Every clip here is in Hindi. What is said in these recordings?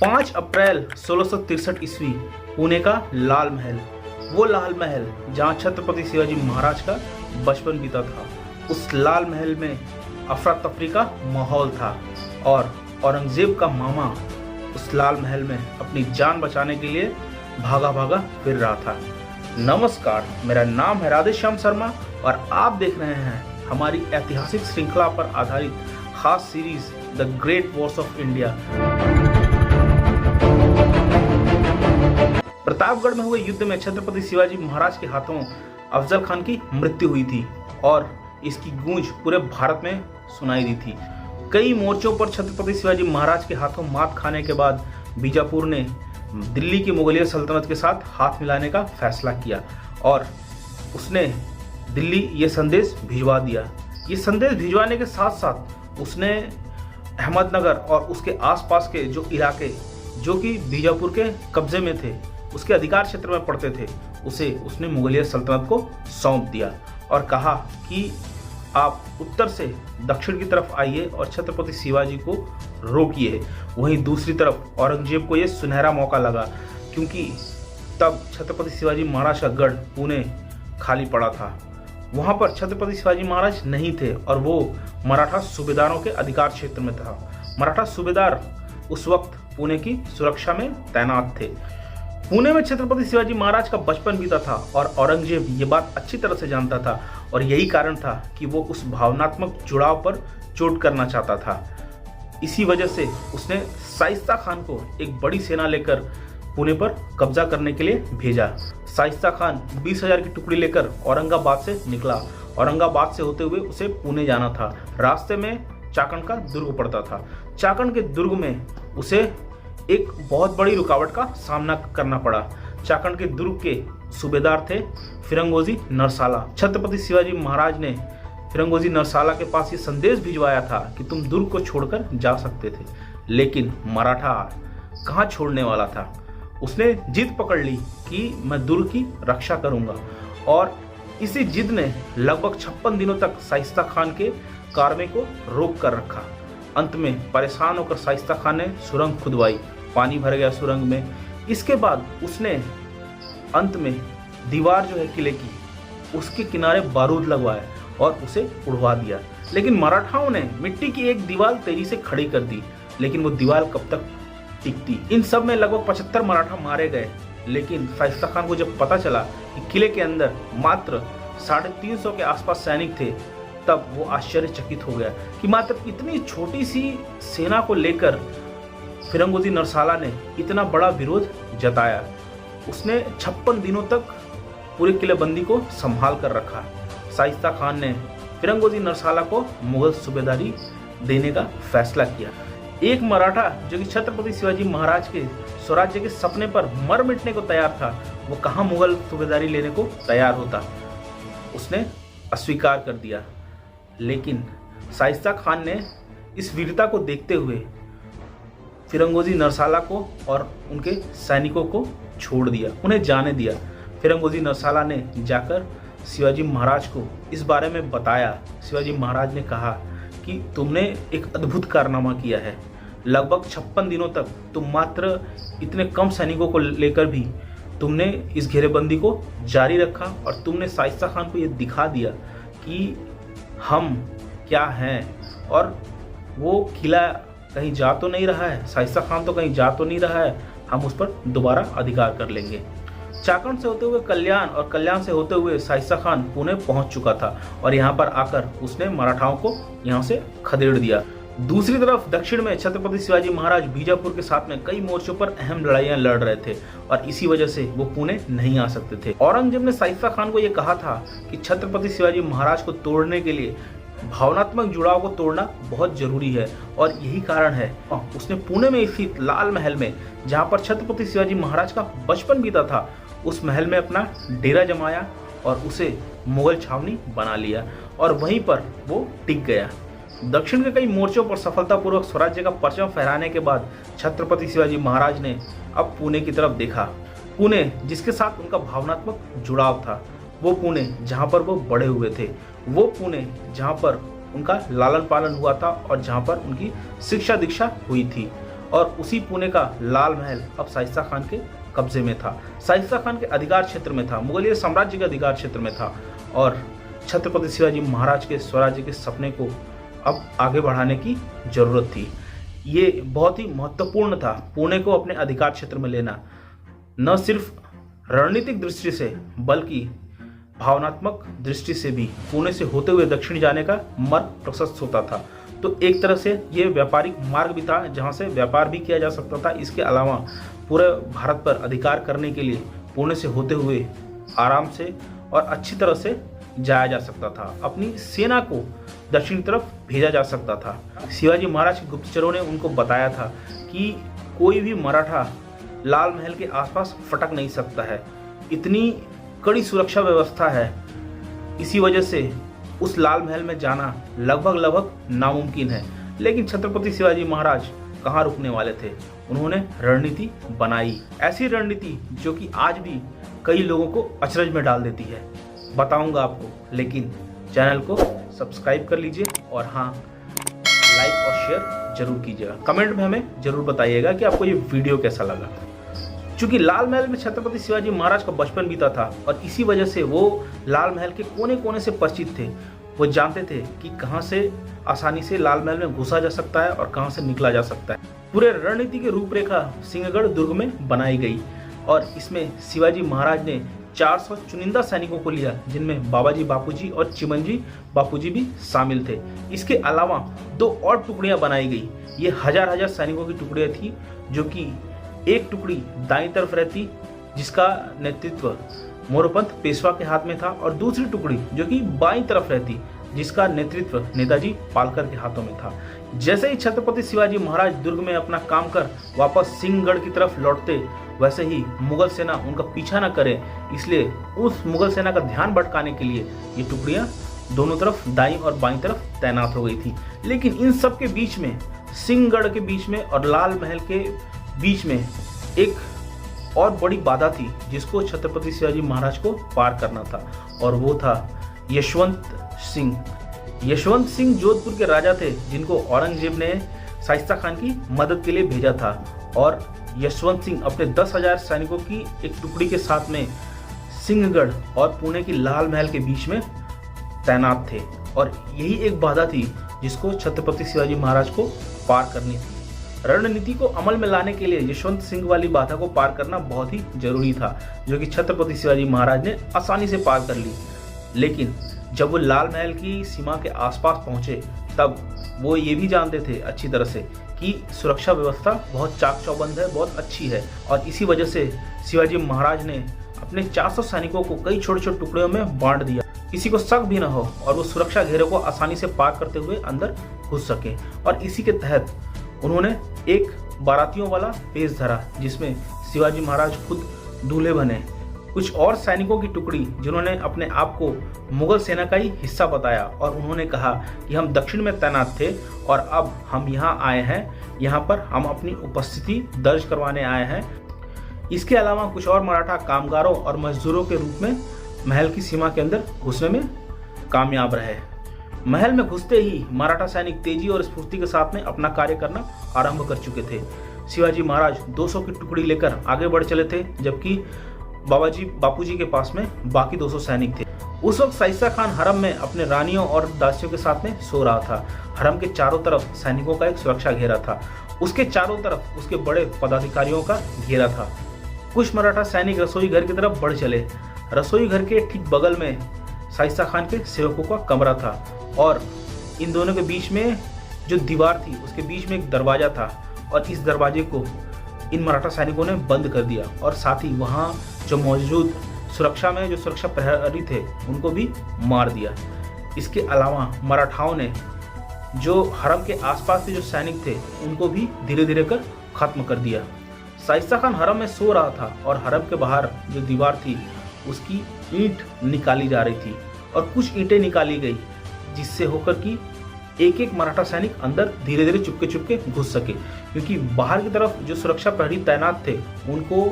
5 अप्रैल 1663 ईस्वी पुणे का लाल महल, वो लाल महल जहाँ छत्रपति शिवाजी महाराज का बचपन बीता था। उस लाल महल में अफरा तफरी का माहौल था और औरंगजेब का मामा उस लाल महल में अपनी जान बचाने के लिए भागा भागा फिर रहा था। नमस्कार, मेरा नाम है राधेश्याम शर्मा और आप देख रहे हैं हमारी ऐतिहासिक श्रृंखला पर आधारित खास series the great Wars of India. Pratapgarh में हुए युद्ध में छत्रपति शिवाजी महाराज के हाथों अफजल खान की मृत्यु हुई थी और इसकी गूंज पूरे भारत में सुनाई दी थी। कई मोर्चों पर छत्रपति शिवाजी महाराज के हाथों मात खाने के बाद बीजापुर ने दिल्ली की मुगलिया सल्तनत के साथ हाथ मिलाने का फैसला किया और उसने दिल्ली ये संदेश भिजवा दिया। ये संदेश भिजवाने के साथ साथ उसने अहमदनगर और उसके आसपास के जो इलाके जो कि बीजापुर के कब्जे में थे, उसके अधिकार क्षेत्र में पड़ते थे, उसे उसने मुगलिया सल्तनत को सौंप दिया और कहा कि आप उत्तर से दक्षिण की तरफ आइए और छत्रपति शिवाजी को रोकिए। वहीं दूसरी तरफ औरंगजेब को यह सुनहरा मौका लगा क्योंकि तब छत्रपति शिवाजी महाराज का गढ़ पुणे खाली पड़ा था। वहां पर छत्रपति शिवाजी महाराज नहीं थे और वो मराठा सूबेदारों के अधिकार क्षेत्र में था। मराठा सूबेदार उस वक्त पुणे की सुरक्षा में तैनात थे। पुणे में छत्रपति शिवाजी महाराज का बचपन बीता था और औरंगजेब ये बात अच्छी तरह से जानता था और यही कारण था कि वो उस भावनात्मक जुड़ाव पर चोट करना चाहता था। इसी वजह से उसने शाइस्ता खान को एक बड़ी सेना लेकर पुणे पर कब्जा करने के लिए भेजा। शाइस्ता खान 20,000 की टुकड़ी लेकर औरंगाबाद से निकला। औरंगाबाद से होते हुए उसे पुणे जाना था। रास्ते में चाकण का दुर्ग पड़ता था। चाकण के दुर्ग में उसे एक बहुत बड़ी रुकावट का सामना करना पड़ा। चाकण के दुर्ग के सूबेदार थे फिरंगोजी नरसाला। छत्रपति शिवाजी महाराज ने फिरंगोजी नरसाला के पास ये संदेश भिजवाया था कि तुम दुर्ग को छोड़कर जा सकते थे, लेकिन मराठा कहाँ छोड़ने वाला था। उसने जिद पकड़ ली कि मैं दुर्ग की रक्षा करूंगा और इसी जिद ने लगभग 56 दिनों तक शाइस्ता खान के कारवां को रोक कर रखा। अंत में परेशान होकर शाइस्ता खान ने सुरंग खुदवाई। पानी भर गया सुरंग में। इसके बाद उसने अंत में दीवार जो है किले की, उसके किनारे बारूद लगवाया और उसे उड़वा दिया। लेकिन मराठाओं ने मिट्टी की एक दीवार तेजी से खड़ी कर दी, लेकिन वो दीवार कब तक टिकती। इन सब में लगभग 75 मराठा मारे गए। लेकिन शाइस्ता खान को जब पता चला कि किले के अंदर मात्र 350 के आसपास सैनिक थे, तब वो आश्चर्यचकित हो गया कि मात्र इतनी छोटी सी सेना को लेकर फिरंगोजी नरसाला ने इतना बड़ा विरोध जताया। उसने 56 दिनों तक पूरे किलेबंदी को संभाल कर रखा। शाइस्ता खान ने फिरंगोजी नरसाला को मुगल सूबेदारी देने का फैसला किया। एक मराठा जो कि छत्रपति शिवाजी महाराज के स्वराज्य के सपने पर मर मिटने को तैयार था, वो कहाँ मुगल सूबेदारी लेने को तैयार होता। उसने अस्वीकार कर दिया। लेकिन शाइस्ता खान ने इस वीरता को देखते हुए फिरंगोजी नरसाला को और उनके सैनिकों को छोड़ दिया, उन्हें जाने दिया। फिरंगोजी नरसाला ने जाकर शिवाजी महाराज को इस बारे में बताया। शिवाजी महाराज ने कहा कि तुमने एक अद्भुत कारनामा किया है। लगभग 56 दिनों तक तुम मात्र इतने कम सैनिकों को लेकर भी तुमने इस घेरेबंदी को जारी रखा और तुमने शाइस्ता खान को ये दिखा दिया कि हम क्या हैं और वो किला कहीं जा तो नहीं रहा है, शाइस्ता खान तो कहीं जा तो नहीं रहा है, हम उस पर दोबारा अधिकार कर लेंगे। चाकण से होते हुए कल्याण और कल्याण से होते हुए शाइस्ता खान पुणे पहुंच चुका था और यहाँ पर आकर उसने मराठाओं को यहाँ से खदेड़ दिया। दूसरी तरफ दक्षिण में छत्रपति शिवाजी महाराज बीजापुर के साथ में कई मोर्चों पर अहम लड़ाइयां लड़ रहे थे और इसी वजह से वो पुणे नहीं आ सकते थे। औरंगजेब ने शाइस्ता खान को यह कहा था कि छत्रपति शिवाजी महाराज को तोड़ने के लिए भावनात्मक जुड़ाव को तोड़ना बहुत जरूरी है और यही कारण है उसने पुणे में स्थित लाल महल में, जहाँ पर छत्रपति शिवाजी महाराज का बचपन बीता था, उस महल में अपना डेरा जमाया और उसे मुगल छावनी बना लिया और वहीं पर वो टिक गया। दक्षिण के कई मोर्चों पर सफलतापूर्वक स्वराज्य का परचम फहराने के बाद छत्रपति शिवाजी महाराज ने अब पुणे की तरफ देखा। पुणे जिसके साथ उनका भावनात्मक जुड़ाव था, वो पुणे जहाँ पर वो बड़े हुए थे, वो पुणे जहाँ पर उनका लालन पालन हुआ था और जहाँ पर उनकी शिक्षा दीक्षा हुई थी। और उसी पुणे का लाल महल अब शाइस्ता खान के कब्जे में था, शाइस्ता खान के अधिकार क्षेत्र में था, मुगलिया साम्राज्य के अधिकार क्षेत्र में था। और छत्रपति शिवाजी महाराज के स्वराज्य के सपने को अब आगे बढ़ाने की जरूरत थी। ये बहुत ही महत्वपूर्ण था, पुणे को अपने अधिकार क्षेत्र में लेना, न सिर्फ रणनीतिक दृष्टि से बल्कि भावनात्मक दृष्टि से भी। पुणे से होते हुए दक्षिण जाने का मार्ग प्रशस्त होता था, तो एक तरह से ये व्यापारिक मार्ग भी था जहाँ से व्यापार भी किया जा सकता था। इसके अलावा पूरे भारत पर अधिकार करने के लिए पुणे से होते हुए आराम से और अच्छी तरह से जाया जा सकता था, अपनी सेना को दक्षिण तरफ भेजा जा सकता था। शिवाजी महाराज के गुप्तचरों ने उनको बताया था कि कोई भी मराठा लाल महल के आसपास फटक नहीं सकता है, इतनी कड़ी सुरक्षा व्यवस्था है, इसी वजह से उस लाल महल में जाना लगभग नामुमकिन है। लेकिन छत्रपति शिवाजी महाराज कहाँ रुकने वाले थे, उन्होंने रणनीति बनाई, ऐसी रणनीति जो कि आज भी कई लोगों को अचरज में डाल देती है। बताऊंगा आपको, लेकिन चैनल को सब्सक्राइब कर लीजिए और हाँ, लाइक और शेयर जरूर कीजिएगा। कमेंट में हमें जरूर बताइएगा कि आपको ये वीडियो कैसा लगा। चूंकि लाल महल में छत्रपति शिवाजी महाराज का बचपन बीता था और इसी वजह से वो लाल महल के कोने कोने से परिचित थे। वो जानते थे कि कहाँ से आसानी से लाल महल में घुसा जा सकता है और कहाँ से निकला जा सकता है। पूरे रणनीति की रूपरेखा सिंहगढ़ दुर्ग में बनाई गई और इसमें शिवाजी महाराज ने 400 चुनिंदा सैनिकों को लिया, जिनमें बाबाजी बापूजी और चिमनजी बापूजी भी शामिल थे। इसके अलावा 2 और टुकड़ियां बनाई गई। ये हजार सैनिकों की टुकड़ियां थी, जो कि एक टुकड़ी दाईं तरफ रहती जिसका नेतृत्व मोरोपंत पेशवा के हाथ में था और दूसरी टुकड़ी जो कि बाईं तरफ रहती जिसका नेतृत्व नेताजी पालकर के हाथों में था। जैसे ही छत्रपति शिवाजी महाराज दुर्ग में अपना काम कर वापस सिंहगढ़ की तरफ लौटते, वैसे ही मुगल सेना उनका पीछा न करे, इसलिए उस मुगल सेना का ध्यान भटकाने के लिए ये टुकड़ियां दोनों तरफ दाईं और बाईं तरफ तैनात हो गई थी। लेकिन इन सब के बीच में, सिंहगढ़ के बीच में और लाल महल के बीच में एक और बड़ी बाधा थी जिसको छत्रपति शिवाजी महाराज को पार करना था, और वो था यशवंत सिंह। यशवंत सिंह जोधपुर के राजा थे जिनको औरंगजेब ने शाइस्ता खान की मदद के लिए भेजा था, और यशवंत सिंह अपने 10,000 सैनिकों की एक टुकड़ी के साथ में सिंहगढ़ और पुणे की लाल महल के बीच में तैनात थे। और यही एक बाधा थी जिसको छत्रपति शिवाजी महाराज को पार करनी थी। रणनीति को अमल में लाने के लिए यशवंत सिंह वाली बाधा को पार करना बहुत ही जरूरी था, जो कि छत्रपति शिवाजी महाराज ने आसानी से पार कर ली। लेकिन जब वो लाल महल की सीमा के आसपास पहुंचे, तब वो ये भी जानते थे अच्छी तरह से कि सुरक्षा व्यवस्था बहुत चाक चौबंद है, बहुत अच्छी है, और इसी वजह से शिवाजी महाराज ने अपने 400 सैनिकों को कई छोटे छोटे टुकड़ों में बांट दिया, किसी को शक भी न हो और वो सुरक्षा घेरे को आसानी से पार करते हुए अंदर घुस सके। और इसी के तहत उन्होंने एक बारातियों वाला पेश धरा, जिसमें शिवाजी महाराज खुद दूल्हे बने। कुछ और सैनिकों की टुकड़ी जिन्होंने अपने आप को मुगल सेना का ही हिस्सा बताया, और उन्होंने कहा कि हम दक्षिण में तैनात थे और अब हम यहाँ आए हैं, यहाँ पर हम अपनी उपस्थिति दर्ज करवाने आए हैं। इसके अलावा कुछ और मराठा कामगारों और मजदूरों के रूप में महल की सीमा के अंदर घुसने में कामयाब रहे। महल में घुसते ही मराठा सैनिक तेजी और स्फूर्ति के साथ में अपना कार्य करना आरंभ कर चुके थे। शिवाजी महाराज 200 की टुकड़ी लेकर आगे बढ़ चले थे, जबकि बाबाजी बापूजी के पास में बाकी 200 सैनिक थे। उस वक्त शाइस्ता खान हरम में अपने रानियों और दासियों के साथ में सो रहा था। हरम के चारों तरफ सैनिकों का एक सुरक्षा घेरा था, उसके चारों तरफ उसके बड़े पदाधिकारियों का घेरा था। कुछ मराठा सैनिक रसोई घर की तरफ बढ़ चले। रसोई घर के ठीक बगल में शाइस्ता खान के सेवकों का कमरा था, और इन दोनों के बीच में जो दीवार थी उसके बीच में एक दरवाजा था, और इस दरवाजे को इन मराठा सैनिकों ने बंद कर दिया, और साथ ही वहाँ जो मौजूद सुरक्षा में जो सुरक्षा प्रहरी थे उनको भी मार दिया। इसके अलावा मराठाओं ने जो हरम के आसपास के जो सैनिक थे उनको भी धीरे धीरे कर खत्म कर दिया। शाइस्ता खान हरम में सो रहा था और हरम के बाहर जो दीवार थी उसकी ईंट निकाली जा रही थी, और कुछ ईंटें निकाली गई जिससे होकर कि एक एक मराठा सैनिक अंदर धीरे धीरे चुपके घुस सके, क्योंकि बाहर की तरफ जो सुरक्षा प्रहरी तैनात थे उनको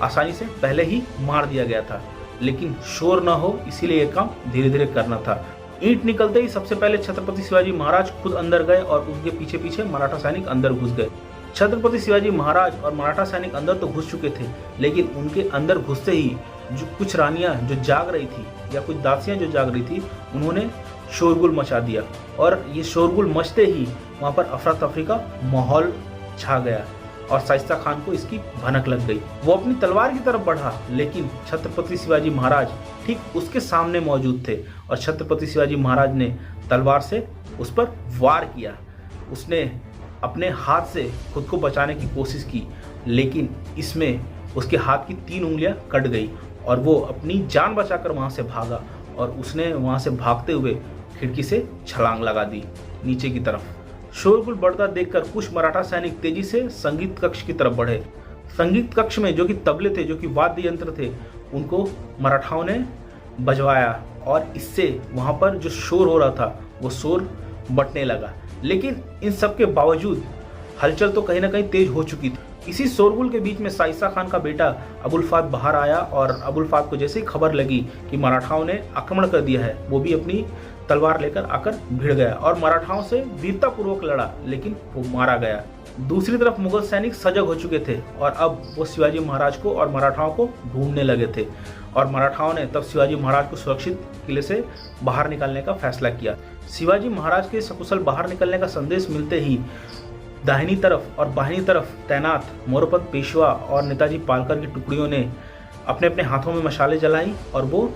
आसानी से पहले ही मार दिया गया था। लेकिन शोर न हो इसीलिए यह काम धीरे धीरे करना था। ईंट निकलते ही सबसे पहले छत्रपति शिवाजी महाराज खुद अंदर गए और उनके पीछे पीछे मराठा सैनिक अंदर घुस गए। छत्रपति शिवाजी महाराज और मराठा सैनिक अंदर तो घुस चुके थे, लेकिन उनके अंदर घुसते ही जो कुछ रानियां जो जाग रही थी या कुछ दासियां जो जाग रही थी, उन्होंने शोरगुल मचा दिया और ये शोरगुल मचते ही वहाँ पर अफरा तफरी का माहौल छा गया और शाइस्ता खान को इसकी भनक लग गई। वो अपनी तलवार की तरफ बढ़ा, लेकिन छत्रपति शिवाजी महाराज ठीक उसके सामने मौजूद थे और छत्रपति शिवाजी महाराज ने तलवार से उस पर वार किया। उसने अपने हाथ से खुद को बचाने की कोशिश की, लेकिन इसमें उसके हाथ की 3 उंगलियां कट गई और वो अपनी जान बचाकर वहाँ से भागा और उसने वहाँ से भागते हुए खिड़की से छलांग लगा दी नीचे की तरफ। शोरगुल बढ़ता देखकर कुछ मराठा सैनिक तेजी से संगीत कक्ष की तरफ बढ़े। संगीत कक्ष में जो कि तबले थे, जो कि वाद्य यंत्र थे, उनको मराठाओं ने बजवाया और इससे वहाँ पर जो शोर हो रहा था वो शोर बटने लगा। लेकिन इन सब के बावजूद हलचल तो कहीं ना कहीं तेज हो चुकी थी। इसी शोरगुल के बीच में शाइस्ता खान का बेटा अबुल फात बाहर आया और अबुल फात को जैसे ही खबर लगी कि मराठाओं ने आक्रमण कर दिया है, वो भी अपनी तलवार लेकर आकर भिड़ गया और मराठाओं से वीरतापूर्वक लड़ा, लेकिन वो मारा गया। दूसरी तरफ मुगल सैनिक सजग हो चुके थे और अब वो शिवाजी महाराज को और मराठाओं को ढूंढने लगे थे और मराठाओं ने तब शिवाजी महाराज को सुरक्षित किले से बाहर निकालने का फैसला किया। शिवाजी महाराज के सकुशल बाहर निकलने का संदेश मिलते ही दाहिनी तरफ और बाहिनी तरफ तैनात मोरोपंत पेशवा और नेताजी पालकर की टुकड़ियों ने अपने अपने हाथों में मशालें जलाई और वो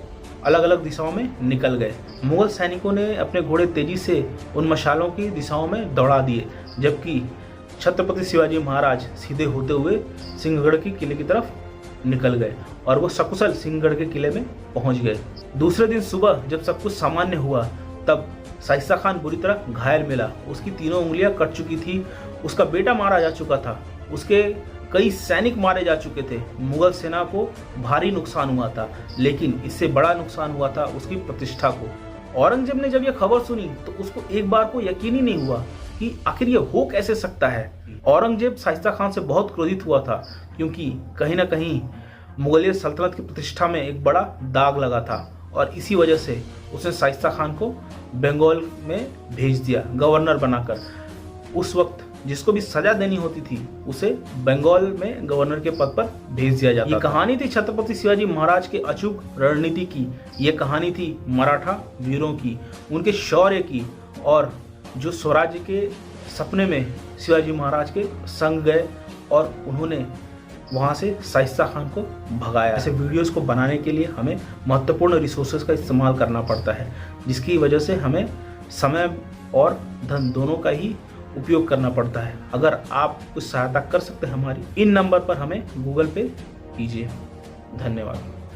अलग अलग दिशाओं में निकल गए। मुगल सैनिकों ने अपने घोड़े तेजी से उन मशालों की दिशाओं में दौड़ा दिए, जबकि छत्रपति शिवाजी महाराज सीधे होते हुए सिंहगढ़ की किले की तरफ निकल गए और वो सकुशल सिंहगढ़ के किले में पहुंच गए। दूसरे दिन सुबह जब सब कुछ सामान्य हुआ, तब शाइस्ता खान बुरी तरह घायल मिला। उसकी 3 उंगलियां कट चुकी थी, उसका बेटा मारा जा चुका था, उसके कई सैनिक मारे जा चुके थे। मुगल सेना को भारी नुकसान हुआ था, लेकिन इससे बड़ा नुकसान हुआ था उसकी प्रतिष्ठा को। औरंगजेब ने जब यह खबर सुनी तो उसको एक बार को यकीन ही नहीं हुआ कि आखिर ये हो कैसे सकता है। औरंगजेब शाइस्ता खान से बहुत क्रोधित हुआ था, क्योंकि कहीं ना कहीं मुगलिया सल्तनत की प्रतिष्ठा में एक बड़ा दाग लगा था और इसी वजह से उसने शाइस्ता खान को बंगाल में भेज दिया गवर्नर बनाकर। उस वक्त जिसको भी सजा देनी होती थी उसे बंगाल में गवर्नर के पद पर भेज दिया जाता था। ये कहानी थी छत्रपति शिवाजी महाराज के अचूक रणनीति की। ये कहानी थी मराठा वीरों की, उनके शौर्य की, और जो स्वराज्य के सपने में शिवाजी महाराज के संग गए और उन्होंने वहाँ से शाइस्ता खान को भगाया। ऐसे वीडियोस को बनाने के लिए हमें महत्वपूर्ण रिसोर्सेज का इस्तेमाल करना पड़ता है, जिसकी वजह से हमें समय और धन दोनों का ही उपयोग करना पड़ता है। अगर आप कुछ सहायता कर सकते हैं हमारी, इन नंबर पर हमें गूगल पे कीजिए। धन्यवाद।